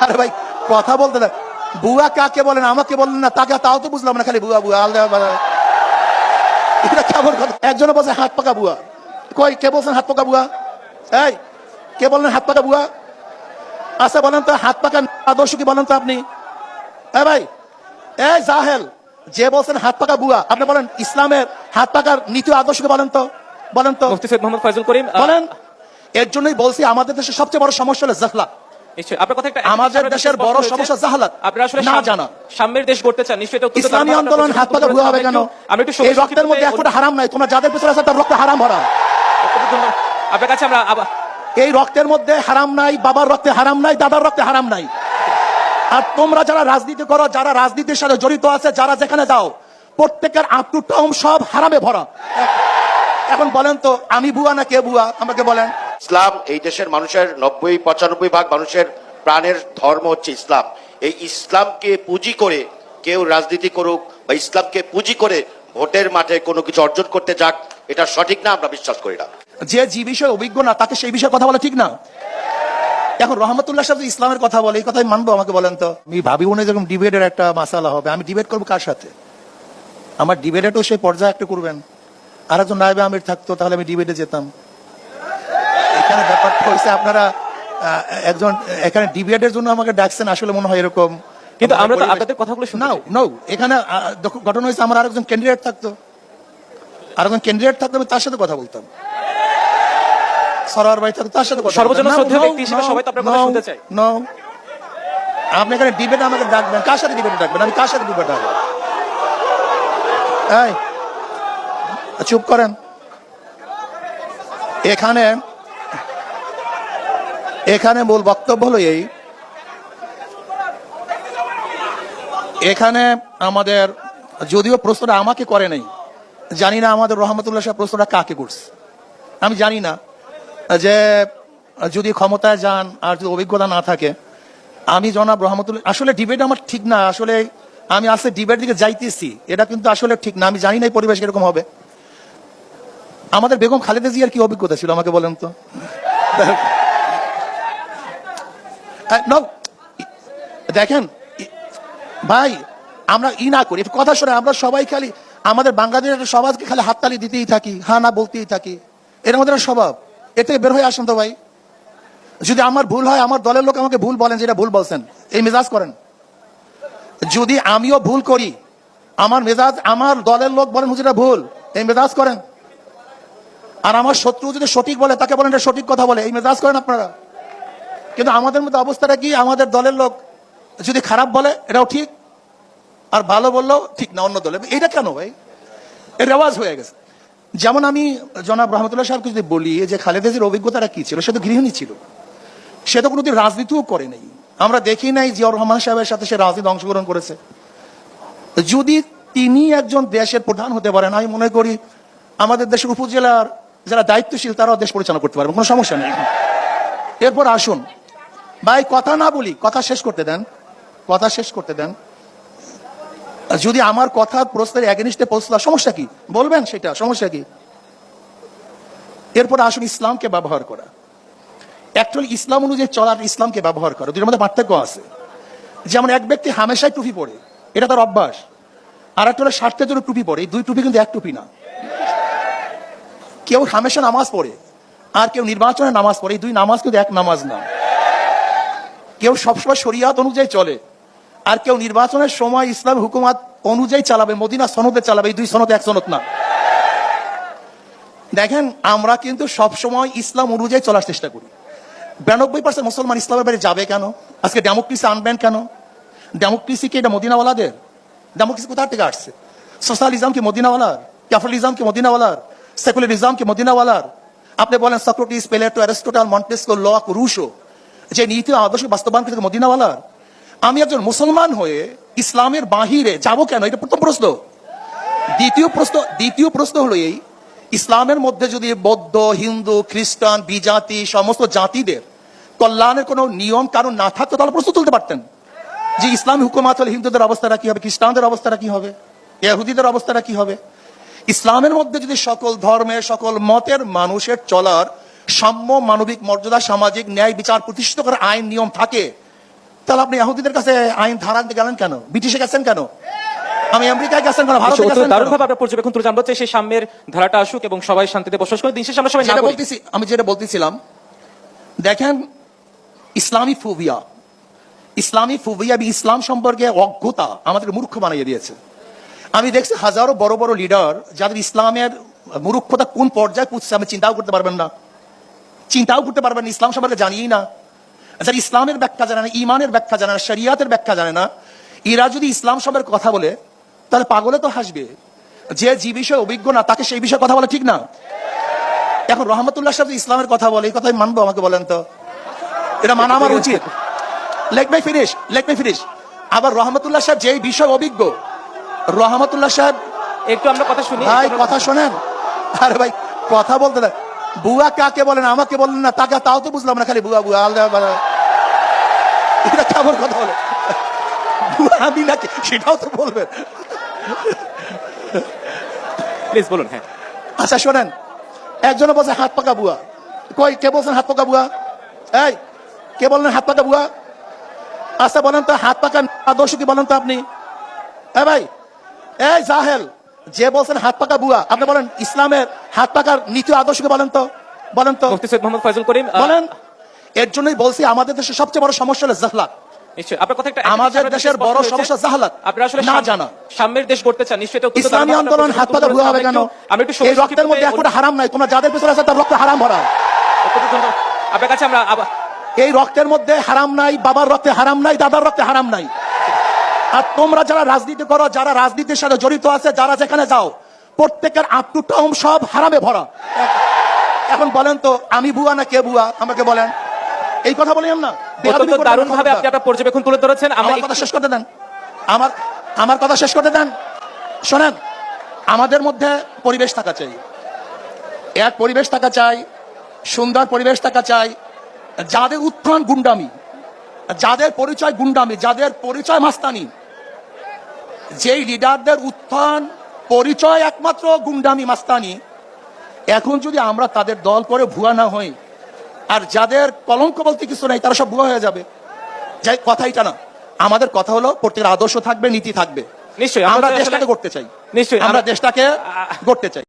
আরে ভাই কথা বলতে না, বুয়া কাকে বলেন আমাকে বললেন না, তাকে তাও তো বুঝলাম না, খালি বুয়া বুয়া আলাদা। এটা কেমন কথা? একজনে বলছে হাত পাকা বুয়া, কই কে বলছেন হাত পাকা বুয়া? এই কে বললেন হাত পাকা বুয়া? আচ্ছা বলেন তো হাত পাকা আদর্শ কি বলেন তো আপনি? এই ভাই এই জাহেল, যে বলছেন হাত পাকা বুয়া, আপনি বলেন ইসলামের হাত পাকার নীতি আদর্শ কি বলেন তো? বলেন তো। মুফতি সৈয়দ মোহাম্মদ ফয়জুল করিম বলেন। এর জন্যই বলছি আমাদের দেশের সবচেয়ে বড় সমস্যা হলো জাহলাত। আমাদের দেশের বড় সমস্যা জাহালাত, আপনারা আসলে না জানা। সাম্যের দেশ গড়তে চান নিশ্চয়ই। ইসলামী আন্দোলন হাত পাকা ভুয়া হবে কেন? এই রক্তের মধ্যে এক ফোঁটা হারাম নাই, তোমরা যাদের পিছনে আছে তার রক্ত হারাম ভরা। আপনার কাছে আমরা এই রক্তের মধ্যে হারাম নাই, বাবার রক্তে হারাম নাই, দাদার রক্তে হারাম নাই। আর তোমরা যারা রাজনীতি করো, যারা রাজনীতির সাথে জড়িত আছে, যারা যেখানে যাও, প্রত্যেকের আপ টু টাউন সব হারামে ভরা। এখন বলেন তো আমি বুয়া না কে বুয়া? আমাকে বলেন। ইসলাম এই দেশের মানুষের 90-95% মানুষের প্রাণের ধর্ম হচ্ছে ইসলাম। এই ইসলামকে পুঁজি করে কেউ রাজনীতি করুক বা ইসলামকে পুঁজি করে ভোটের মাঠে কোনো কিছু অর্জন করতে যাক, এটা সঠিক না, আমরা বিশ্বাস করি না। যে বিষয়ে অভিজ্ঞ না তাকে সেই বিষয়ে কথা বলা ঠিক না। এখন রহমতুল্লাহ সাহেব ইসলামের কথা বলে, এই কথাই মানবো? আমাকে বলেন তো। আমি ভাবি মনে যখন ডিবেটের একটা মাসালা হবে, আমি ডিবেট করবো কার সাথে? আমার ডিবেটেও সেই পর্যায়ে একটা করবেন। আর একজন নায়েবে আমির থাকতো, তাহলে আমি ডিবেটে যেতাম। এখানে ব্যাপারটা হয়েছে আপনারা একজন এখানে ডিবেটের জন্য আমাকে ডাকছেন, আসলে মনে হয় এরকম। কিন্তু আমরা তো আপনাদের কথাগুলো শুনি। নাও এখানে ঘটনা হয়েছে, আমার আরেকজন ক্যান্ডিডেট থাকতো, আরেকজন ক্যান্ডিডেট থাকতো, আমি তার সাথে কথা বলতাম। সরোয়ার ভাই থাকতো, তার সাথে কথা। সর্বজনীন শ্রদ্ধেয় ব্যক্তি হিসেবে সবাই তো আপনার কথা শুনতে চায়। আপনি এখানে ডিবেটে আমাকে ডাকবেন, কার সাথে ডিবেটে ডাকবেন? আমি কার সাথে ডিবেট ডাকবো? এই চুপ করেন। এখানে মূল বক্তব্য হলো এই, এখানে আমাদের যদিও প্রশ্নটা আমাকে করে নাই, জানি না আমাদের রহমতুল্লাহ সাহেব প্রশ্নটা কাকে করছে, আমি জানি না। যে যদি ক্ষমতায় যান আর যদি অভিজ্ঞতা না থাকে, আমি জনাব রহমতুল্লাহ, আসলে ডিবেট আমার ঠিক না, আসলে আমি আজকে ডিবেট দিকে যাইতেছি, এটা কিন্তু আসলে ঠিক না। আমি জানি না এই পরিবেশ কিরকম হবে। আমাদের বেগম খালেদা জিয়ার কি অভিজ্ঞতা ছিল আমাকে বলেন তো? দেখেন ভাই, আমরা না করি কথা শুনে, আমরা সবাই খালি আমাদের বাংলাদেশের সমাজকে খালি হাততালি দিতেই থাকি, হ্যাঁ না বলতেই থাকি, এর আমাদের স্বভাব। এর থেকে বের হয়ে আসেন তো ভাই। যদি আমার ভুল হয়, আমার দলের লোক আমাকে ভুল বলেন, যেটা ভুল বলছেন, এই মেজাজ করেন। যদি আমিও ভুল করি, আমার মেজাজ, আমার দলের লোক বলেন হুজুরা ভুল, এই মেজাজ করেন। আর আমার শত্রু যদি সঠিক বলে, তাকে বলেন এটা সঠিক কথা বলে, এই মেজাজ করেন আপনারা। কিন্তু আমাদের মধ্যে অবস্থাটা কি, আমাদের দলের লোক যদি খারাপ বলে এটাও ঠিক, আর ভালো বললেও ঠিক না অন্য দলে। এটা কেন ভাই? এর রেওয়াজ হয়ে গেছে। যেমন আমি জনাব রহমতুল্লাহ সাহেবকে যদি বলি যে খালেদা জিয়ার অভিজ্ঞতাটা কি ছিল, সে তো গৃহিণী ছিল, সে তো কোনোদিন রাজনীতিও করে নাই। আমরা দেখি নাই জিয়াউর রহমান সাহেবের সাথে সে রাজনীতি অংশগ্রহণ করেছে। যদি তিনি একজন দেশের প্রধান হতে পারেন, আমি মনে করি আমাদের দেশের উপজেলার যারা দায়িত্বশীল তারাও দেশ পরিচালনা করতে পারবেন, কোনো সমস্যা নেই। এরপর আসুন ভাই, কথা না বলি, কথা শেষ করতে দেন, কথা শেষ করতে দেন। যদি আমার কথা প্রশ্নের এগেনিস্টে পৌঁছলা, সমস্যা কি বলবেন, সেটা সমস্যা কি? এরপর আসুন ইসলামকে ব্যবহার করা। অ্যাকচুয়ালি ইসলাম অনুযায়ী চলার, ইসলামকে ব্যবহার করা, দুটোর মধ্যে পার্থক্য আছে। যেমন এক ব্যক্তি হামেশাই টুপি পরে, এটা তার অভ্যাস, আর একটা হলো স্বার্থের জন্য টুপি পরে। এই দুই টুপি কিন্তু এক টুপি না। কেউ হামেশা নামাজ পড়ে আর কেউ নির্বাচনে নামাজ পড়ে, এই দুই নামাজ কিন্তু এক নামাজ না। কেউ সবসময় শরিয়াত অনুযায়ী চলে আর কেউ নির্বাচনের সময় ইসলাম হুকুমাত অনুযায়ী চালাবে, মদিনা সনদে চালাবে, এই দুই সনদ এক সনদ না। দেখেন আমরা কিন্তু সবসময় ইসলাম অনুযায়ী চলার চেষ্টা করি। 92% মুসলমান ইসলামের বাইরে যাবে কেন? আজকে ডেমোক্রেসি আনবেন কেন? ডেমোক্রেসি কি এটা মদিনাওয়ালাদের? ডেমোক্রেসি কোথা থেকে আসছে? সোশ্যালিজম কি মদিনাওয়ালার? ক্যাপিটালিজম কি মদিনাওয়ালার? সেকুলারিজম কি মদিনাওয়ালার? আপনি বলেন Socrates, Plato, Aristotle, Montesquieu, Locke, Rousseau, যে নীতি আদর্শ বাস্তবায়ন করেছে মদিনাওয়ালার। আমি একজন মুসলমান হয়ে ইসলামের বাহিরে যাব কেন? এটা প্রথম প্রশ্ন। দ্বিতীয় প্রশ্ন হলো এই, ইসলামের মধ্যে যদি বৌদ্ধ, হিন্দু, খ্রিস্টান, বিজাতি সমস্ত জাতিদের কল্যাণের কোনো নিয়ম কারণ না থাকতো, তাহলে প্রশ্ন তুলতে পারতেন যে ইসলামী হুকুমাত হলে হিন্দুদের অবস্থাটা কি হবে, খ্রিস্টানদের অবস্থাটা কি হবে, ইহুদিদের অবস্থাটা কি হবে। ইসলামের মধ্যে যদি সকল ধর্মের, সকল মতের মানুষের চলার সাম্য, মানবিক মর্যাদা, সামাজিক ন্যায় বিচার প্রতিষ্ঠিত করার আইন নিয়ম থাকে, তাহলে আপনি ইহুদিদের কাছে আইন ধারা আনতে গেলেন কেন? ব্রিটিশে গেছেন কেন? আমি আমেরিকায় গেছেন কেন? ভারতে গেছেন কেন? দারুণভাবে আপনার পর্যবেক্ষণ তুলে জানবো চাই সেই সাম্যের ধারাটা আসুক এবং সবাই শান্তিতে বসবাস করে দিন শেষে আমরা সবাই না করি। আমি যেটা বলতেছিলাম, দেখেন ইসলামী ফোবিয়া ইসলাম সম্পর্কে অজ্ঞতা আমাদের মূর্খ বানিয়ে দিয়েছে। আমি দেখছি হাজারো বড় বড় লিডার যাদের ইসলামের মূর্খতা কোন পর্যায়ে পুষছে আমি চিন্তাও করতে পারবেন না, ইসলাম সম্পর্কে জানিই না, যারা ইসলামের ব্যাখ্যা জানে না, ইমানের ব্যাখ্যা জানে না, শরিয়াতের ব্যাখ্যা জানে না, এরা যদি ইসলাম সম্পর্কে কথা বলে তাহলে পাগলে তো হাসবে। যে বিষয়ে অভিজ্ঞ না তাকে সেই বিষয়ে কথা বলা ঠিক না। এখন রহমতুল্লাহ সাহেব ইসলামের কথা বলে, এই কথা আমি মানবো? আমাকে বলেন তো, এটা মানা আমার উচিত? Let me finish. আবার রহমতুল্লাহ সাহেব যেই বিষয় অভিজ্ঞ, রহমতুল্লাহ সাহেব একটু আমরা কথা শুনি। ভাই কথা শোনেন, আরে ভাই কথা বলতে দেন। বুয়া কাকে বলেন? আমাকে বললেন না, তাকে তাও তো বুঝলাম না, খালি বুয়া আলাদা। এটা কেমন কথা বলে? বুয়া আমি নাকি সেটাও তো বলবেন। প্লিজ বলুন। হ্যাঁ আচ্ছা শোনেন, একজনে বলছে হাত পাকা বুয়া। কই কে বলছেন হাত পাকা বুয়া? এই কে বললেন হাত পাকা বুয়া? আচ্ছা বলেন তো হাত পাকা আদর্শ কি বলেন তো আপনি? ভাই এই জাহেল, যে বলছেন হাত পাকা বুয়া, আপনি বলেন ইসলামের হাত পাকার নীতি আদর্শ কি বলেন তো? মুফতি সৈয়দ মোহাম্মদ ফয়জুল করিম বলেন। এর জন্যই বলছি আমাদের দেশের সবচেয়ে বড় সমস্যা হলো জাহলাত। নিশ্চয়ই আপনার কথা একটা আমাদের দেশের বড় সমস্যা জাহলাত, আপনারা আসলে না জানা। সাম্যের দেশ গড়তে চান, নিশ্চয়ই এটা ইসলামী আন্দোলন হাত পাকা বুয়া হবে কেন? এই রক্তের মধ্যে এক ফোঁটা হারাম নাই, তোমরা যাদের পিছনে আছে তার রক্ত হারাম ভরা। আপনার কাছে আমরা এই রক্তের মধ্যে হারাম নাই, বাবার রক্তে হারাম নাই, দাদার রক্তে হারাম নাই। আর তোমরা যারা রাজনীতি করো, যারা রাজনীতির সাথে জড়িত আছে, যারা যেখানে যাও, প্রত্যেকের আপ টু টাউন সব হারামে ভরা। এখন বলেন তো আমি বুয়া না কে বুয়া? আমাকে বলেন। এই কথা বলেন না। দারুণ ভাবে আপনি আপনার পর্যবেক্ষণ তুলে ধরেছেন। আমার কথা শেষ করতে দেন, আমার কথা শেষ করতে দেন। শোনেন, আমাদের মধ্যে পরিবেশ থাকা চাই, এক পরিবেশ থাকা চাই, সুন্দর পরিবেশ থাকা চাই। যাদের উত্থান গুন্ডামি, যাদের পরিচয় গুন্ডামি, যাদের পরিচয় মাস্তানি, যেই লিডারদের উত্থান পরিচয় একমাত্র গুন্ডামি মাস্তানি, এখন যদি আমরা তাদের দল করে ভুয়া না হই, আর যাদের কলঙ্ক বলতে কিছু নাই তারা সব ভুয়া হয়ে যাবে। যাই কথাইটা না, আমাদের কথা হলো প্রত্যেকের আদর্শ থাকবে, নীতি থাকবে। নিশ্চয়ই আমরা দেশটাকে গড়তে চাই, নিশ্চয়ই আমরা দেশটাকে গড়তে চাই।